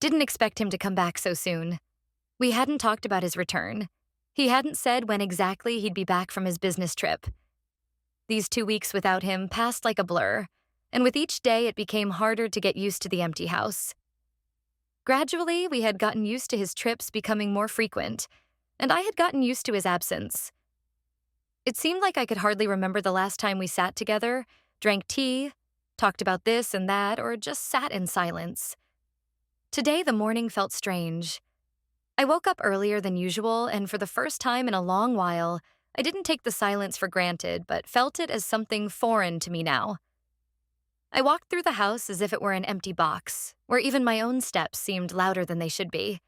Didn't expect him to come back so soon. We hadn't talked about his return. He hadn't said when exactly he'd be back from his business trip. These 2 weeks without him passed like a blur, and with each day it became harder to get used to the empty house. Gradually, we had gotten used to his trips becoming more frequent, and I had gotten used to his absence. It seemed like I could hardly remember the last time we sat together, drank tea, talked about this and that, or just sat in silence. Today, the morning felt strange. I woke up earlier than usual, and for the first time in a long while, I didn't take the silence for granted, but felt it as something foreign to me now. I walked through the house as if it were an empty box, where even my own steps seemed louder than they should be.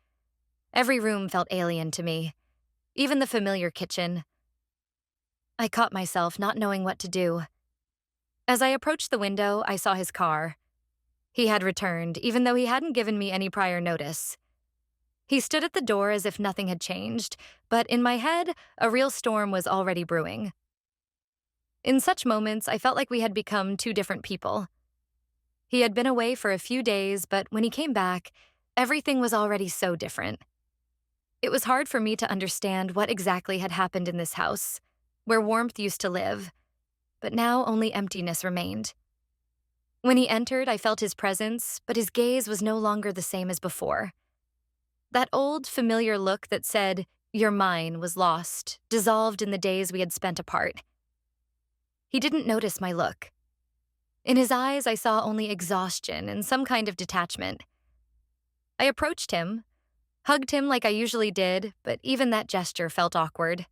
Every room felt alien to me, even the familiar kitchen. I caught myself not knowing what to do. As I approached the window, I saw his car. He had returned, even though he hadn't given me any prior notice. He stood at the door as if nothing had changed, but in my head, a real storm was already brewing. In such moments, I felt like we had become two different people. He had been away for a few days, but when he came back, everything was already so different. It was hard for me to understand what exactly had happened in this house, where warmth used to live, but now only emptiness remained. When he entered, I felt his presence, but his gaze was no longer the same as before. That old, familiar look that said, "You're mine," was lost, dissolved in the days we had spent apart. He didn't notice my look. In his eyes, I saw only exhaustion and some kind of detachment. I approached him, hugged him like I usually did, but even that gesture felt awkward.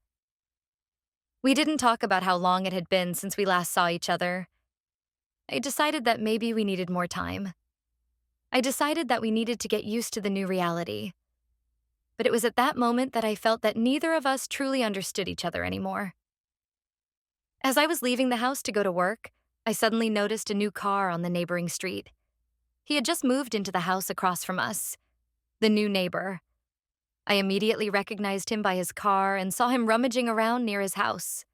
We didn't talk about how long it had been since we last saw each other. I decided that maybe we needed more time. I decided that we needed to get used to the new reality. But it was at that moment that I felt that neither of us truly understood each other anymore. As I was leaving the house to go to work, I suddenly noticed a new car on the neighboring street. He had just moved into the house across from us, the new neighbor. I immediately recognized him by his car and saw him rummaging around near his house.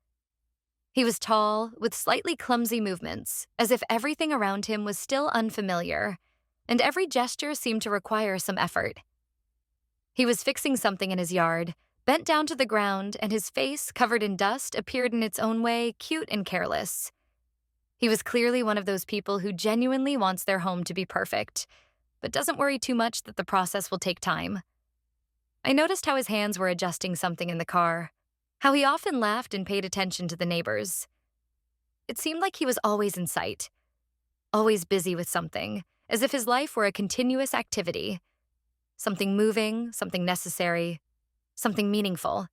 He was tall, with slightly clumsy movements, as if everything around him was still unfamiliar, and every gesture seemed to require some effort. He was fixing something in his yard, bent down to the ground, and his face, covered in dust, appeared in its own way cute and careless. He was clearly one of those people who genuinely wants their home to be perfect, but doesn't worry too much that the process will take time. I noticed how his hands were adjusting something in the car, how he often laughed and paid attention to the neighbors. It seemed like he was always in sight, always busy with something, as if his life were a continuous activity. Something moving, something necessary, something meaningful.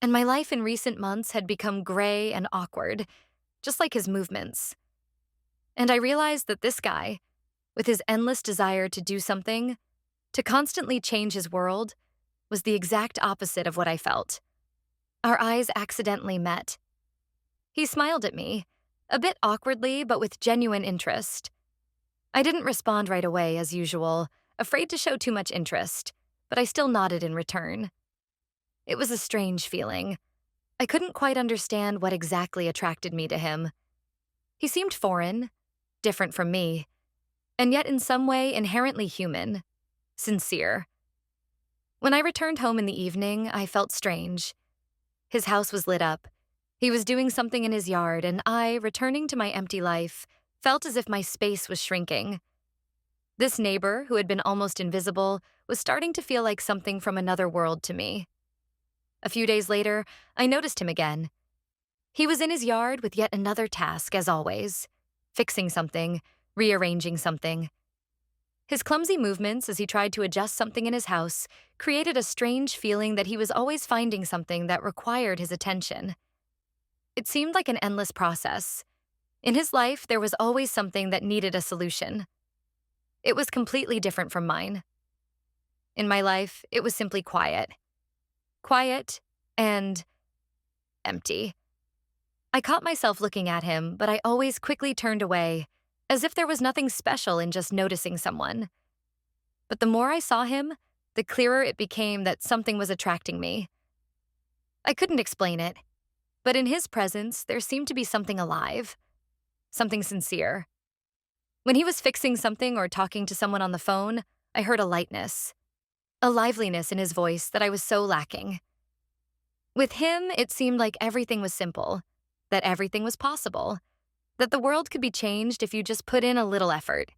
And my life in recent months had become gray and awkward, just like his movements. And I realized that this guy, with his endless desire to do something, to constantly change his world, was the exact opposite of what I felt. Our eyes accidentally met. He smiled at me, a bit awkwardly but with genuine interest. I didn't respond right away, as usual, afraid to show too much interest, but I still nodded in return. It was a strange feeling. I couldn't quite understand what exactly attracted me to him. He seemed foreign, different from me, and yet in some way inherently human, sincere. When I returned home in the evening, I felt strange. His house was lit up. He was doing something in his yard, and I, returning to my empty life, felt as if my space was shrinking. This neighbor, who had been almost invisible, was starting to feel like something from another world to me. A few days later, I noticed him again. He was in his yard with yet another task, as always, fixing something, rearranging something. His clumsy movements as he tried to adjust something in his house created a strange feeling that he was always finding something that required his attention. It seemed like an endless process. In his life, there was always something that needed a solution. It was completely different from mine. In my life, it was simply quiet. Quiet and empty. I caught myself looking at him, but I always quickly turned away, as if there was nothing special in just noticing someone. But the more I saw him, the clearer it became that something was attracting me. I couldn't explain it, but in his presence, there seemed to be something alive, something sincere. When he was fixing something or talking to someone on the phone, I heard a lightness, a liveliness in his voice that I was so lacking. With him, it seemed like everything was simple, that everything was possible, that the world could be changed if you just put in a little effort.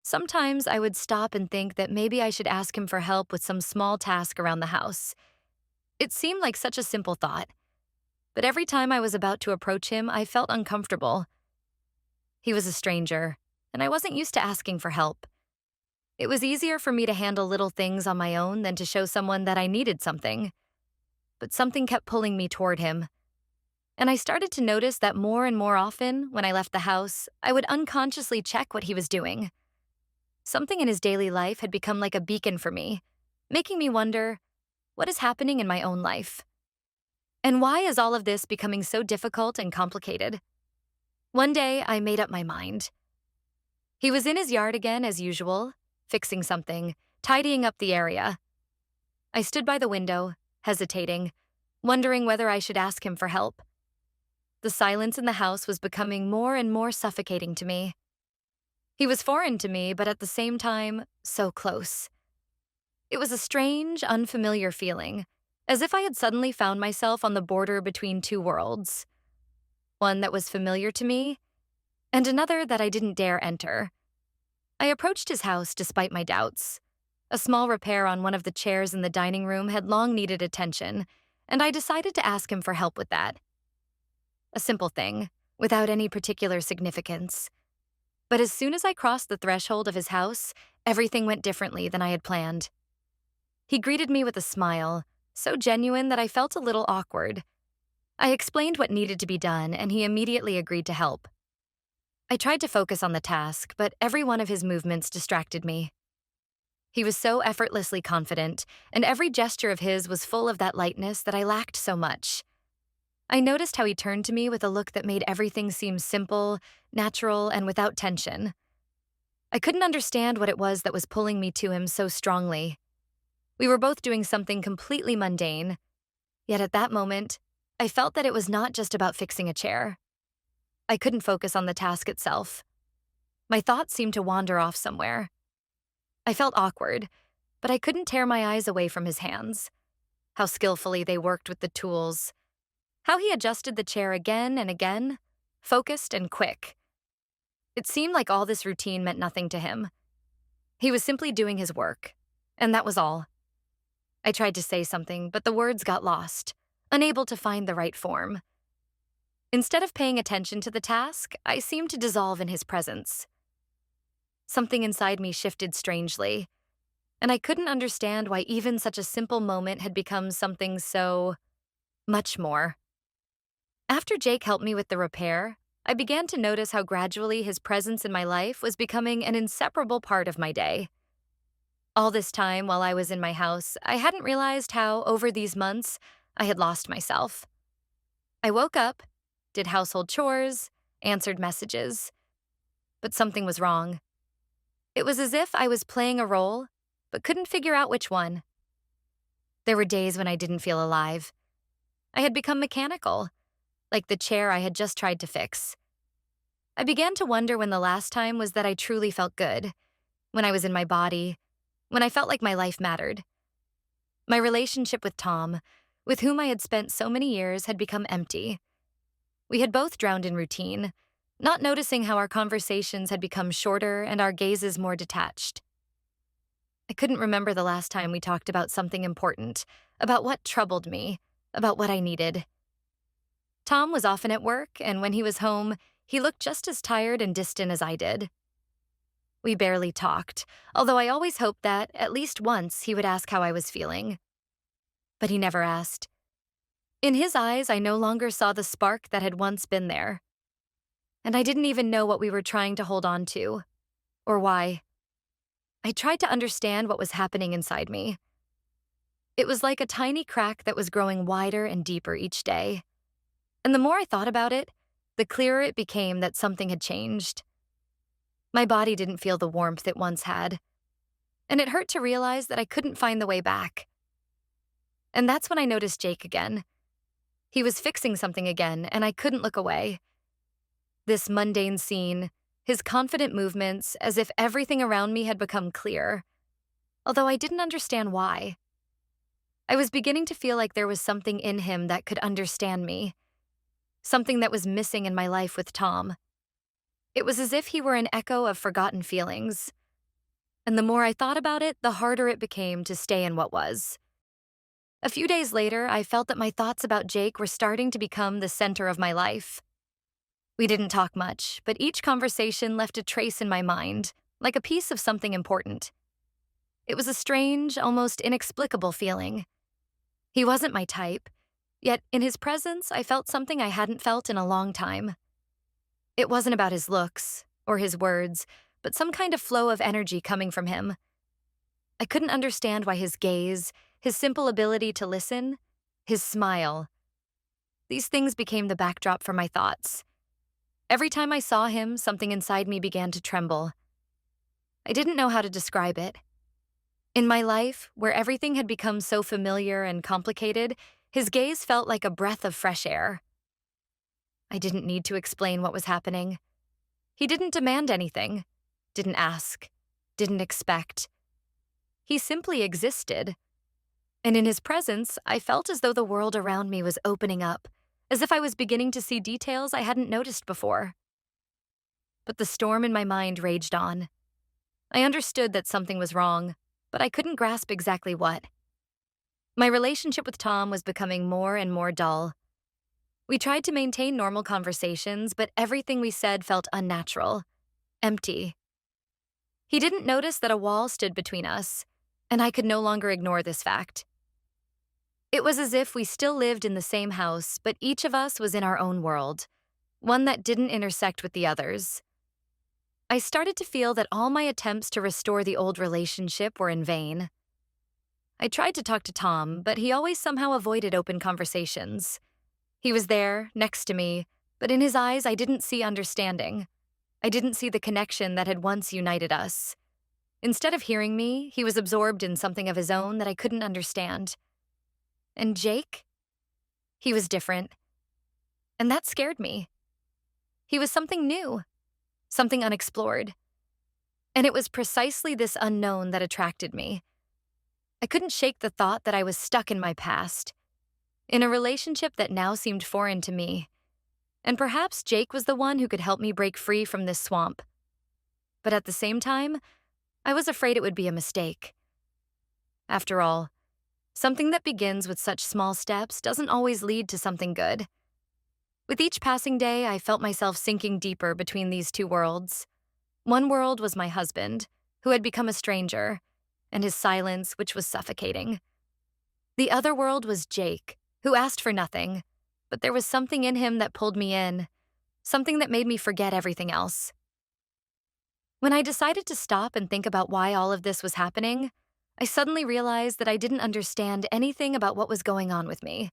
Sometimes I would stop and think that maybe I should ask him for help with some small task around the house. It seemed like such a simple thought, but every time I was about to approach him, I felt uncomfortable. He was a stranger, and I wasn't used to asking for help. It was easier for me to handle little things on my own than to show someone that I needed something. But something kept pulling me toward him. And I started to notice that more and more often, when I left the house, I would unconsciously check what he was doing. Something in his daily life had become like a beacon for me, making me wonder, what is happening in my own life? And why is all of this becoming so difficult and complicated? One day, I made up my mind. He was in his yard again as usual, fixing something, tidying up the area. I stood by the window, hesitating, wondering whether I should ask him for help. The silence in the house was becoming more and more suffocating to me. He was foreign to me, but at the same time, so close. It was a strange, unfamiliar feeling, as if I had suddenly found myself on the border between two worlds. One that was familiar to me, and another that I didn't dare enter. I approached his house despite my doubts. A small repair on one of the chairs in the dining room had long needed attention, and I decided to ask him for help with that. A simple thing, without any particular significance. But as soon as I crossed the threshold of his house, everything went differently than I had planned. He greeted me with a smile, so genuine that I felt a little awkward. I explained what needed to be done, and he immediately agreed to help. I tried to focus on the task, but every one of his movements distracted me. He was so effortlessly confident, and every gesture of his was full of that lightness that I lacked so much. I noticed how he turned to me with a look that made everything seem simple, natural, and without tension. I couldn't understand what it was that was pulling me to him so strongly. We were both doing something completely mundane, yet at that moment, I felt that it was not just about fixing a chair. I couldn't focus on the task itself. My thoughts seemed to wander off somewhere. I felt awkward, but I couldn't tear my eyes away from his hands. How skillfully they worked with the tools. How he adjusted the chair again and again, focused and quick. It seemed like all this routine meant nothing to him. He was simply doing his work, and that was all. I tried to say something, but the words got lost, unable to find the right form. Instead of paying attention to the task, I seemed to dissolve in his presence. Something inside me shifted strangely, and I couldn't understand why even such a simple moment had become something so much more. After Jake helped me with the repair, I began to notice how gradually his presence in my life was becoming an inseparable part of my day. All this time while I was in my house, I hadn't realized how, over these months, I had lost myself. I woke up, did household chores, answered messages, but something was wrong. It was as if I was playing a role, but couldn't figure out which one. There were days when I didn't feel alive. I had become mechanical, like the chair I had just tried to fix. I began to wonder when the last time was that I truly felt good, when I was in my body, when I felt like my life mattered. My relationship with Tom, with whom I had spent so many years, had become empty. We had both drowned in routine, not noticing how our conversations had become shorter and our gazes more detached. I couldn't remember the last time we talked about something important, about what troubled me, about what I needed. Tom was often at work, and when he was home, he looked just as tired and distant as I did. We barely talked, although I always hoped that, at least once, he would ask how I was feeling. But he never asked. In his eyes, I no longer saw the spark that had once been there. And I didn't even know what we were trying to hold on to, or why. I tried to understand what was happening inside me. It was like a tiny crack that was growing wider and deeper each day. And the more I thought about it, the clearer it became that something had changed. My body didn't feel the warmth it once had, and it hurt to realize that I couldn't find the way back. And that's when I noticed Jake again. He was fixing something again, and I couldn't look away. This mundane scene, his confident movements, as if everything around me had become clear, although I didn't understand why. I was beginning to feel like there was something in him that could understand me, something that was missing in my life with Tom. It was as if he were an echo of forgotten feelings, and the more I thought about it, the harder it became to stay in what was. A few days later, I felt that my thoughts about Jake were starting to become the center of my life. We didn't talk much, but each conversation left a trace in my mind, like a piece of something important. It was a strange, almost inexplicable feeling. He wasn't my type, yet in his presence, I felt something I hadn't felt in a long time. It wasn't about his looks or his words, but some kind of flow of energy coming from him. I couldn't understand why his gaze, his simple ability to listen, his smile, these things became the backdrop for my thoughts. Every time I saw him, something inside me began to tremble. I didn't know how to describe it. In my life, where everything had become so familiar and complicated, his gaze felt like a breath of fresh air. I didn't need to explain what was happening. He didn't demand anything, didn't ask, didn't expect. He simply existed. And in his presence, I felt as though the world around me was opening up, as if I was beginning to see details I hadn't noticed before. But the storm in my mind raged on. I understood that something was wrong, but I couldn't grasp exactly what. My relationship with Tom was becoming more and more dull. We tried to maintain normal conversations, but everything we said felt unnatural, empty. He didn't notice that a wall stood between us, and I could no longer ignore this fact. It was as if we still lived in the same house, but each of us was in our own world, one that didn't intersect with the others. I started to feel that all my attempts to restore the old relationship were in vain. I tried to talk to Tom, but he always somehow avoided open conversations. He was there, next to me, but in his eyes I didn't see understanding. I didn't see the connection that had once united us. Instead of hearing me, he was absorbed in something of his own that I couldn't understand. And Jake? He was different. And that scared me. He was something new, something unexplored. And it was precisely this unknown that attracted me. I couldn't shake the thought that I was stuck in my past, in a relationship that now seemed foreign to me. And perhaps Jake was the one who could help me break free from this swamp. But at the same time, I was afraid it would be a mistake. After all, something that begins with such small steps doesn't always lead to something good. With each passing day, I felt myself sinking deeper between these two worlds. One world was my husband, who had become a stranger, and his silence, which was suffocating. The other world was Jake, who asked for nothing, but there was something in him that pulled me in, something that made me forget everything else. When I decided to stop and think about why all of this was happening, I suddenly realized that I didn't understand anything about what was going on with me.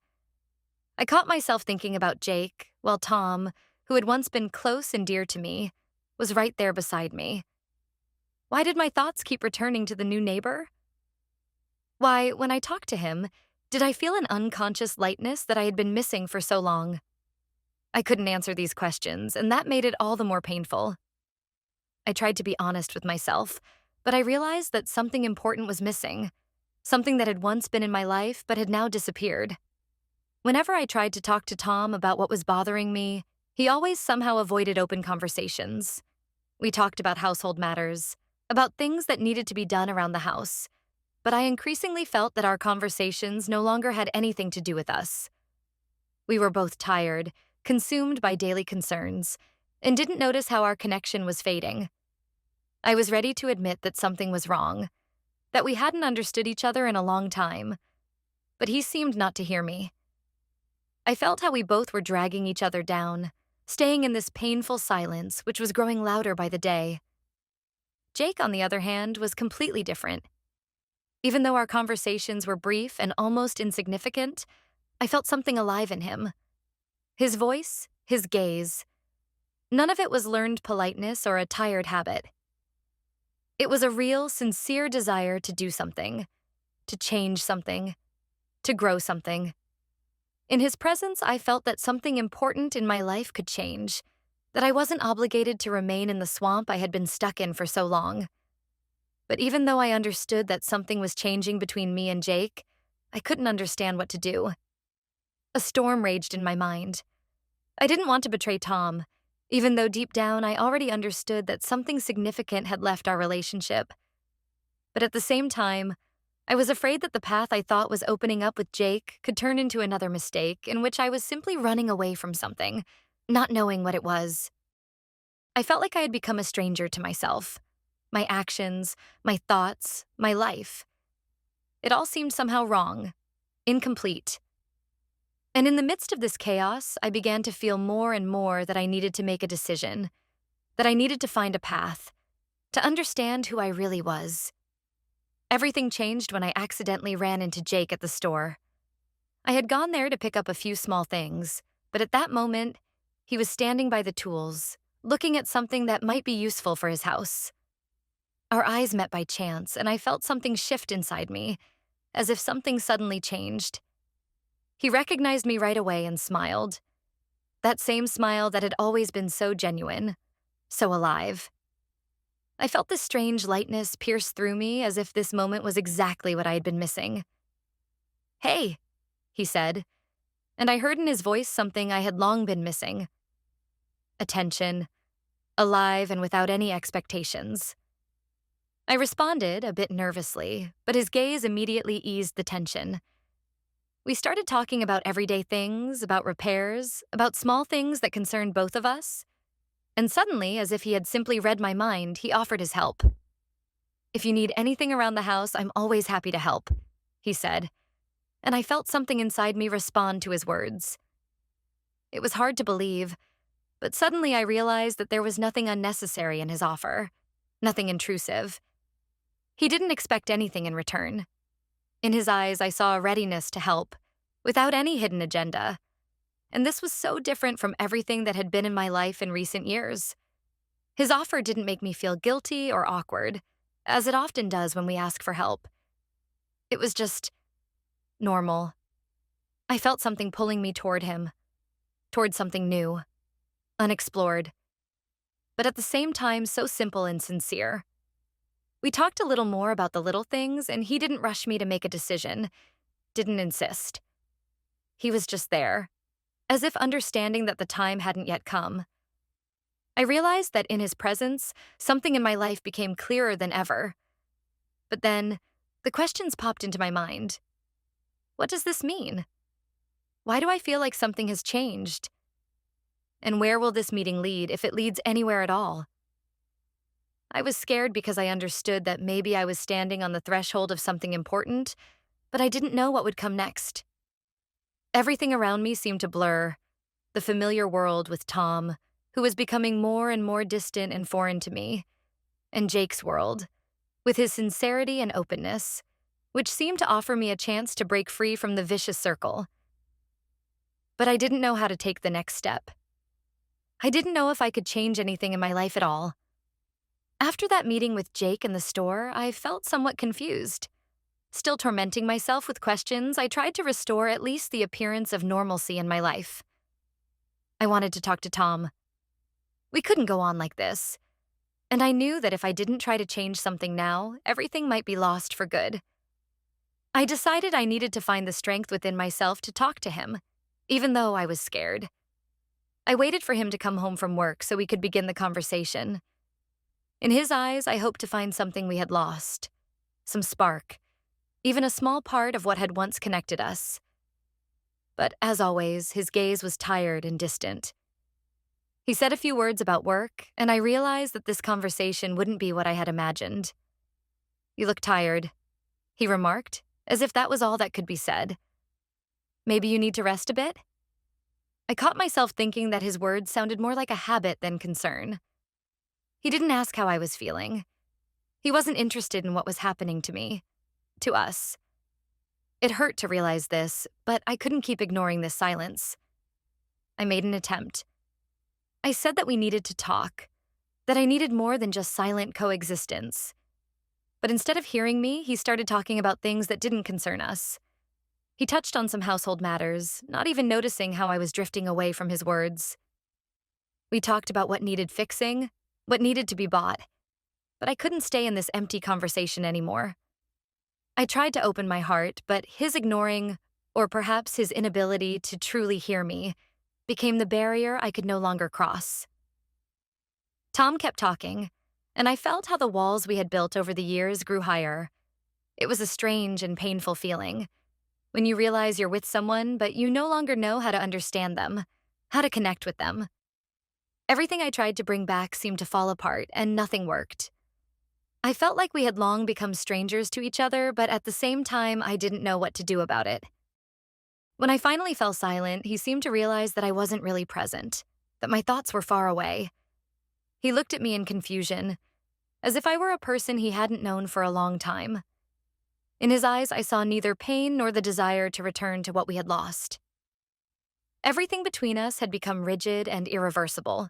I caught myself thinking about Jake, while Tom, who had once been close and dear to me, was right there beside me. Why did my thoughts keep returning to the new neighbor? Why, when I talked to him, did I feel an unconscious lightness that I had been missing for so long? I couldn't answer these questions, and that made it all the more painful. I tried to be honest with myself, but I realized that something important was missing, something that had once been in my life but had now disappeared. Whenever I tried to talk to Tom about what was bothering me, he always somehow avoided open conversations. We talked about household matters, about things that needed to be done around the house, but I increasingly felt that our conversations no longer had anything to do with us. We were both tired, consumed by daily concerns, and didn't notice how our connection was fading. I was ready to admit that something was wrong, that we hadn't understood each other in a long time, but he seemed not to hear me. I felt how we both were dragging each other down, staying in this painful silence which was growing louder by the day. Jake, on the other hand, was completely different. Even though our conversations were brief and almost insignificant, I felt something alive in him. His voice, his gaze. None of it was learned politeness or a tired habit. It was a real, sincere desire to do something, to change something, to grow something. In his presence, I felt that something important in my life could change, that I wasn't obligated to remain in the swamp I had been stuck in for so long. But even though I understood that something was changing between me and Jake, I couldn't understand what to do. A storm raged in my mind. I didn't want to betray Tom, even though deep down I already understood that something significant had left our relationship. But at the same time, I was afraid that the path I thought was opening up with Jake could turn into another mistake in which I was simply running away from something, not knowing what it was. I felt like I had become a stranger to myself, my actions, my thoughts, my life. It all seemed somehow wrong, incomplete. And in the midst of this chaos, I began to feel more and more that I needed to make a decision, that I needed to find a path, to understand who I really was. Everything changed when I accidentally ran into Jake at the store. I had gone there to pick up a few small things, but at that moment, he was standing by the tools, looking at something that might be useful for his house. Our eyes met by chance, and I felt something shift inside me, as if something suddenly changed. He recognized me right away and smiled. That same smile that had always been so genuine, so alive. I felt this strange lightness pierce through me as if this moment was exactly what I had been missing. "Hey," he said, and I heard in his voice something I had long been missing. Attention, alive and without any expectations. I responded, a bit nervously, but his gaze immediately eased the tension. We started talking about everyday things, about repairs, about small things that concerned both of us. And suddenly, as if he had simply read my mind, he offered his help. "If you need anything around the house, I'm always happy to help," he said, and I felt something inside me respond to his words. It was hard to believe, but suddenly I realized that there was nothing unnecessary in his offer, nothing intrusive. He didn't expect anything in return. In his eyes, I saw a readiness to help, without any hidden agenda. And this was so different from everything that had been in my life in recent years. His offer didn't make me feel guilty or awkward, as it often does when we ask for help. It was just normal. I felt something pulling me toward him, toward something new, unexplored, but at the same time so simple and sincere. We talked a little more about the little things, and he didn't rush me to make a decision, didn't insist. He was just there, as if understanding that the time hadn't yet come. I realized that in his presence, something in my life became clearer than ever. But then, the questions popped into my mind. What does this mean? Why do I feel like something has changed? And where will this meeting lead, if it leads anywhere at all? I was scared because I understood that maybe I was standing on the threshold of something important, but I didn't know what would come next. Everything around me seemed to blur. The familiar world with Tom, who was becoming more and more distant and foreign to me, and Jake's world, with his sincerity and openness, which seemed to offer me a chance to break free from the vicious circle. But I didn't know how to take the next step. I didn't know if I could change anything in my life at all. After that meeting with Jake in the store, I felt somewhat confused. Still tormenting myself with questions, I tried to restore at least the appearance of normalcy in my life. I wanted to talk to Tom. We couldn't go on like this. And I knew that if I didn't try to change something now, everything might be lost for good. I decided I needed to find the strength within myself to talk to him, even though I was scared. I waited for him to come home from work so we could begin the conversation. In his eyes, I hoped to find something we had lost, some spark, even a small part of what had once connected us. But as always, his gaze was tired and distant. He said a few words about work, and I realized that this conversation wouldn't be what I had imagined. "You look tired," he remarked, as if that was all that could be said. "Maybe you need to rest a bit?" I caught myself thinking that his words sounded more like a habit than concern. He didn't ask how I was feeling. He wasn't interested in what was happening to me, to us. It hurt to realize this, but I couldn't keep ignoring this silence. I made an attempt. I said that we needed to talk, that I needed more than just silent coexistence. But instead of hearing me, he started talking about things that didn't concern us. He touched on some household matters, not even noticing how I was drifting away from his words. We talked about what needed fixing, what needed to be bought, but I couldn't stay in this empty conversation anymore. I tried to open my heart, but his ignoring, or perhaps his inability to truly hear me, became the barrier I could no longer cross. Tom kept talking, and I felt how the walls we had built over the years grew higher. It was a strange and painful feeling, when you realize you're with someone, but you no longer know how to understand them, how to connect with them. Everything I tried to bring back seemed to fall apart, and nothing worked. I felt like we had long become strangers to each other, but at the same time, I didn't know what to do about it. When I finally fell silent, he seemed to realize that I wasn't really present, that my thoughts were far away. He looked at me in confusion, as if I were a person he hadn't known for a long time. In his eyes, I saw neither pain nor the desire to return to what we had lost. Everything between us had become rigid and irreversible.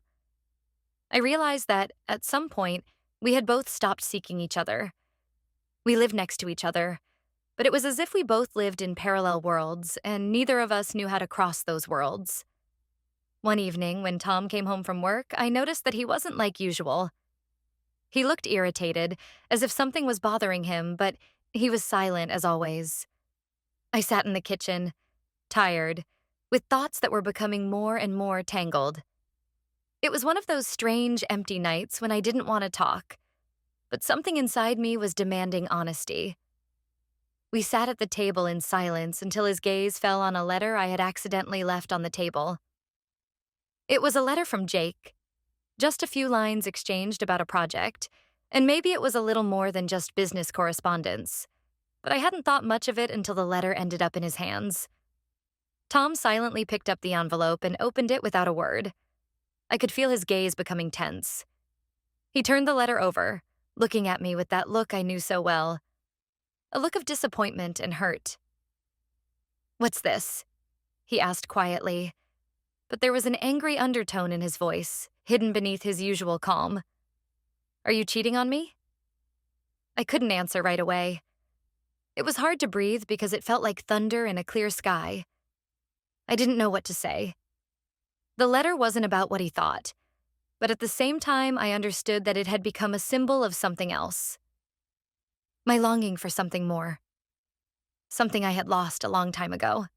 I realized that, at some point, we had both stopped seeking each other. We lived next to each other, but it was as if we both lived in parallel worlds, and neither of us knew how to cross those worlds. One evening, when Tom came home from work, I noticed that he wasn't like usual. He looked irritated, as if something was bothering him, but he was silent as always. I sat in the kitchen, tired, with thoughts that were becoming more and more tangled. It was one of those strange, empty nights when I didn't want to talk, but something inside me was demanding honesty. We sat at the table in silence until his gaze fell on a letter I had accidentally left on the table. It was a letter from Jake, just a few lines exchanged about a project, and maybe it was a little more than just business correspondence, but I hadn't thought much of it until the letter ended up in his hands. Tom silently picked up the envelope and opened it without a word. I could feel his gaze becoming tense. He turned the letter over, looking at me with that look I knew so well, a look of disappointment and hurt. "What's this?" he asked quietly, but there was an angry undertone in his voice, hidden beneath his usual calm. "Are you cheating on me?" I couldn't answer right away. It was hard to breathe because it felt like thunder in a clear sky. I didn't know what to say. The letter wasn't about what he thought, but at the same time, I understood that it had become a symbol of something else. My longing for something more. Something I had lost a long time ago.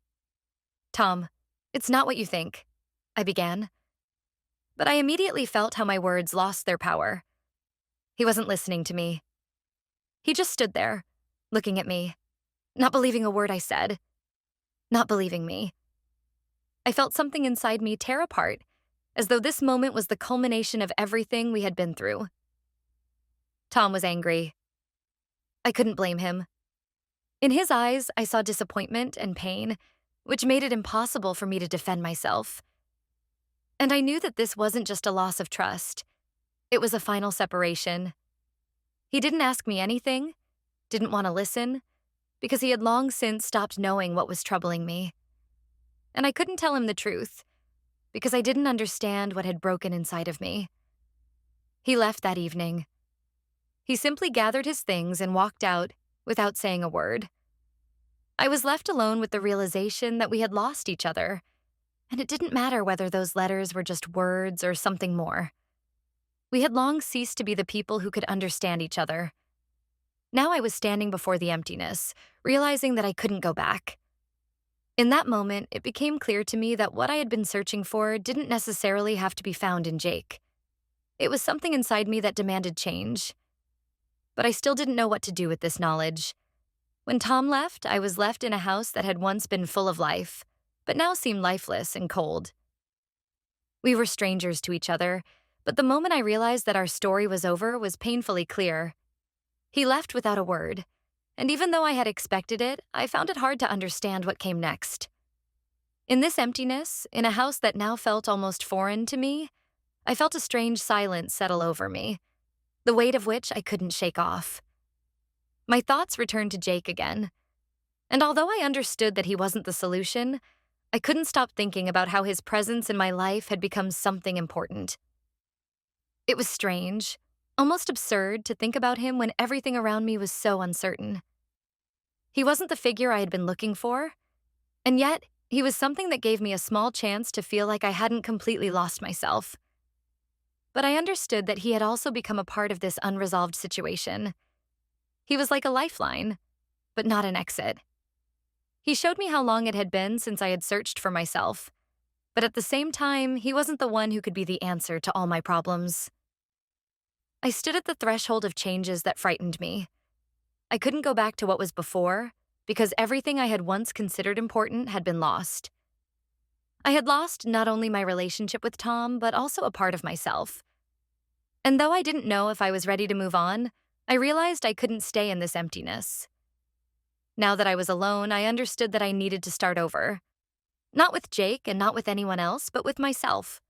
"Tom, it's not what you think," I began. But I immediately felt how my words lost their power. He wasn't listening to me. He just stood there, looking at me, not believing a word I said, not believing me. I felt something inside me tear apart, as though this moment was the culmination of everything we had been through. Tom was angry. I couldn't blame him. In his eyes, I saw disappointment and pain, which made it impossible for me to defend myself. And I knew that this wasn't just a loss of trust. It was a final separation. He didn't ask me anything, didn't want to listen, because he had long since stopped knowing what was troubling me. And I couldn't tell him the truth, because I didn't understand what had broken inside of me. He left that evening. He simply gathered his things and walked out without saying a word. I was left alone with the realization that we had lost each other, and it didn't matter whether those letters were just words or something more. We had long ceased to be the people who could understand each other. Now I was standing before the emptiness, realizing that I couldn't go back. In that moment, it became clear to me that what I had been searching for didn't necessarily have to be found in Jake. It was something inside me that demanded change. But I still didn't know what to do with this knowledge. When Tom left, I was left in a house that had once been full of life, but now seemed lifeless and cold. We were strangers to each other, but the moment I realized that our story was over was painfully clear. He left without a word, and even though I had expected it, I found it hard to understand what came next. In this emptiness, in a house that now felt almost foreign to me, I felt a strange silence settle over me, the weight of which I couldn't shake off. My thoughts returned to Jake again, and although I understood that he wasn't the solution, I couldn't stop thinking about how his presence in my life had become something important. It was strange, almost absurd to think about him when everything around me was so uncertain. He wasn't the figure I had been looking for, and yet he was something that gave me a small chance to feel like I hadn't completely lost myself. but I understood that he had also become a part of this unresolved situation. He was like a lifeline, but not an exit. He showed me how long it had been since I had searched for myself, but at the same time, he wasn't the one who could be the answer to all my problems. I stood at the threshold of changes that frightened me. I couldn't go back to what was before because everything I had once considered important had been lost. I had lost not only my relationship with Tom, but also a part of myself. And though I didn't know if I was ready to move on, I realized I couldn't stay in this emptiness. Now that I was alone, I understood that I needed to start over. Not with Jake and not with anyone else, but with myself.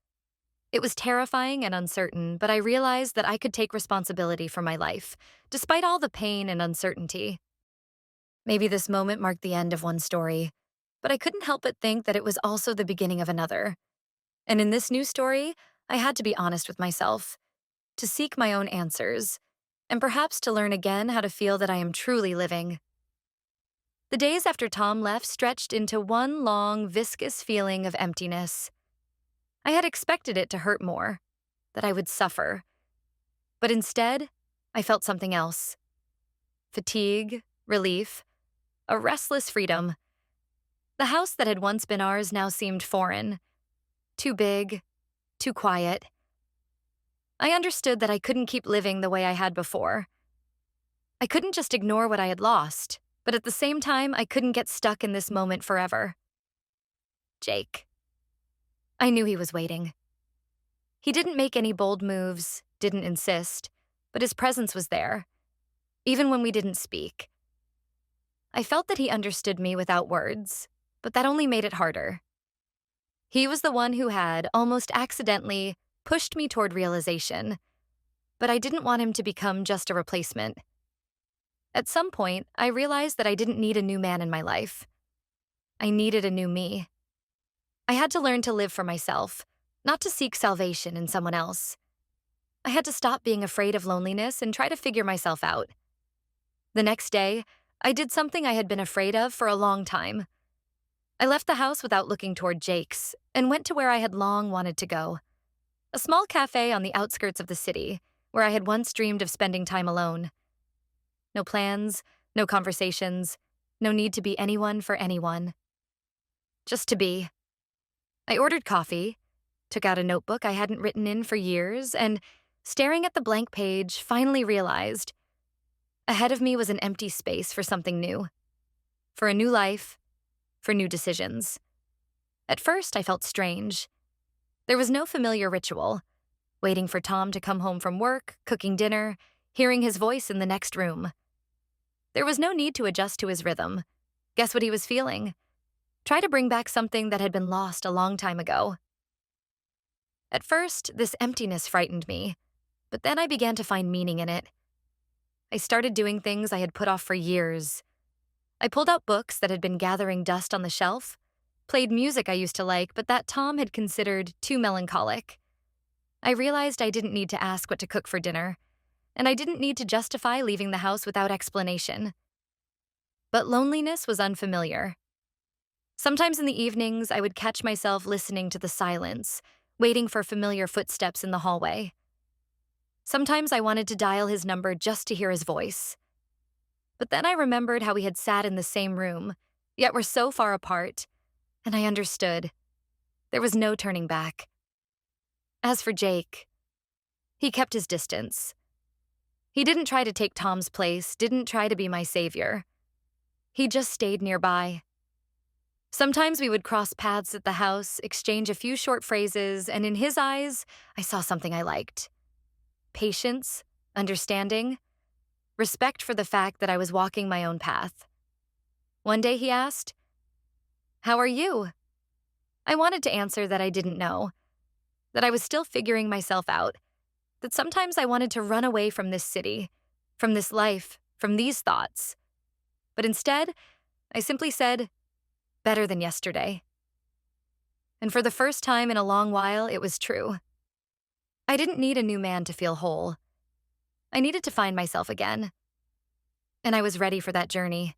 It was terrifying and uncertain, but I realized that I could take responsibility for my life, despite all the pain and uncertainty. Maybe this moment marked the end of one story, but I couldn't help but think that it was also the beginning of another. And in this new story, I had to be honest with myself, to seek my own answers, and perhaps to learn again how to feel that I am truly living. The days after Tom left stretched into one long, viscous feeling of emptiness. I had expected it to hurt more, that I would suffer. But instead, I felt something else. Fatigue, relief, a restless freedom. The house that had once been ours now seemed foreign. Too big, too quiet. I understood that I couldn't keep living the way I had before. I couldn't just ignore what I had lost, but at the same time, I couldn't get stuck in this moment forever. Jake. I knew he was waiting. He didn't make any bold moves, didn't insist, but his presence was there, even when we didn't speak. I felt that he understood me without words, but that only made it harder. He was the one who had, almost accidentally, pushed me toward realization, but I didn't want him to become just a replacement. At some point, I realized that I didn't need a new man in my life. I needed a new me. I had to learn to live for myself, not to seek salvation in someone else. I had to stop being afraid of loneliness and try to figure myself out. The next day, I did something I had been afraid of for a long time. I left the house without looking toward Jake's and went to where I had long wanted to go. A small cafe on the outskirts of the city, where I had once dreamed of spending time alone. No plans, no conversations, no need to be anyone for anyone. Just to be. I ordered coffee, took out a notebook I hadn't written in for years, and, staring at the blank page, finally realized ahead of me was an empty space for something new. For a new life, for new decisions. At first, I felt strange. There was no familiar ritual. Waiting for Tom to come home from work, cooking dinner, hearing his voice in the next room. There was no need to adjust to his rhythm. Guess what he was feeling? Try to bring back something that had been lost a long time ago. At first, this emptiness frightened me, but then I began to find meaning in it. I started doing things I had put off for years. I pulled out books that had been gathering dust on the shelf, played music I used to like, but that Tom had considered too melancholic. I realized I didn't need to ask what to cook for dinner, and I didn't need to justify leaving the house without explanation. But loneliness was unfamiliar. Sometimes in the evenings, I would catch myself listening to the silence, waiting for familiar footsteps in the hallway. Sometimes I wanted to dial his number just to hear his voice. But then I remembered how we had sat in the same room, yet were so far apart, and I understood. There was no turning back. As for Jake, he kept his distance. He didn't try to take Tom's place, didn't try to be my savior. He just stayed nearby. Sometimes we would cross paths at the house, exchange a few short phrases, and in his eyes, I saw something I liked. Patience, understanding, respect for the fact that I was walking my own path. One day he asked, "How are you?" I wanted to answer that I didn't know, that I was still figuring myself out, that sometimes I wanted to run away from this city, from this life, from these thoughts. But instead, I simply said, "Better than yesterday." And for the first time in a long while, it was true. I didn't need a new man to feel whole. I needed to find myself again. And I was ready for that journey.